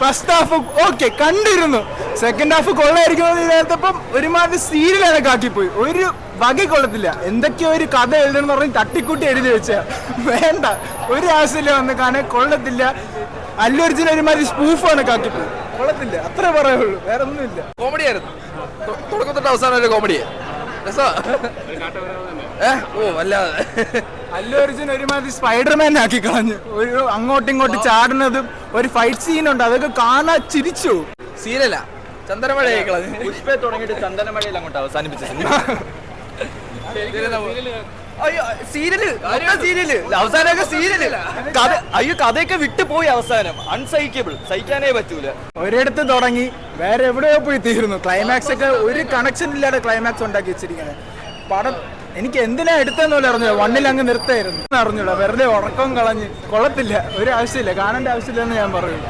First half okay കണ്ടിരുന്നു, second half കൊള്ളായിരിക്കും നേരത്തപ്പം ഒരുമാതിരി സീരിയലൊക്കെ ആക്കിപ്പോയി. ഒരു വകി കൊള്ളത്തില്ല. എന്തൊക്കെയോ ഒരു കഥ എഴുതണമെന്ന് പറഞ്ഞ് തട്ടിക്കൂട്ടി എഴുതി വെച്ചാ വേണ്ട, ഒരു ആവശ്യമില്ല വന്ന് കാണാൻ കൊള്ളത്തില്ല. അല്ലു അർജുൻ ഒരുമാതിരി സ്പൂഫാണ് കാക്കിപ്പോയി, കൊള്ളത്തില്ല, അത്ര പറയുള്ളൂ, വേറെ ഒന്നുമില്ല. കോമഡി ആയിരുന്നു, തുടക്കം തൊട്ട് അവസാനം ഒരു കോമഡിയാ. അല്ലാതെ അല്ലു അർജുൻ ഒരുമാതിരി സ്പൈഡർമാൻ ആക്കി കളഞ്ഞു. ഒരു അങ്ങോട്ടും ഇങ്ങോട്ടും ചാടുന്നതും ഒരു ഫൈറ്റ് സീനുണ്ട്, അതൊക്കെ കാണാൻ ചിരിച്ചു. സീരിയലാ, ചന്ദനമഴയായി കളഞ്ഞു. പുഷ്പ തുടങ്ങിയിട്ട് ചന്ദനമഴയിൽ അങ്ങോട്ട് അവസാനിപ്പിച്ച സിനിമ. സീരിയല് അവസാനമൊക്കെ സീരിയല്. അയ്യോ, കഥയൊക്കെ വിട്ടുപോയി അവസാനം. അൺസഹിക്കബിൾ, സഹിക്കാനേ പറ്റൂല. ഒരിടത്ത് തുടങ്ങി വേറെ എവിടെയോ പോയി തീർന്നു. ക്ലൈമാക്സ് ഒക്കെ ഒരു കണക്ഷൻ ഇല്ലാതെ ക്ലൈമാക്സ് ഉണ്ടാക്കി വെച്ചിരിക്കുന്നത്. പടം എനിക്ക് എന്തിനാ എടുത്തെന്ന് പോലെ അറിഞ്ഞു, വണ്ണിൽ അങ്ങ് നിർത്തായിരുന്നു അറിഞ്ഞൂടാ. വെറുതെ ഉറക്കം കളഞ്ഞ് കൊള്ളത്തില്ല, ഒരു ആവശ്യമില്ല, കാണേണ്ട ആവശ്യമില്ലെന്ന് ഞാൻ പറയും.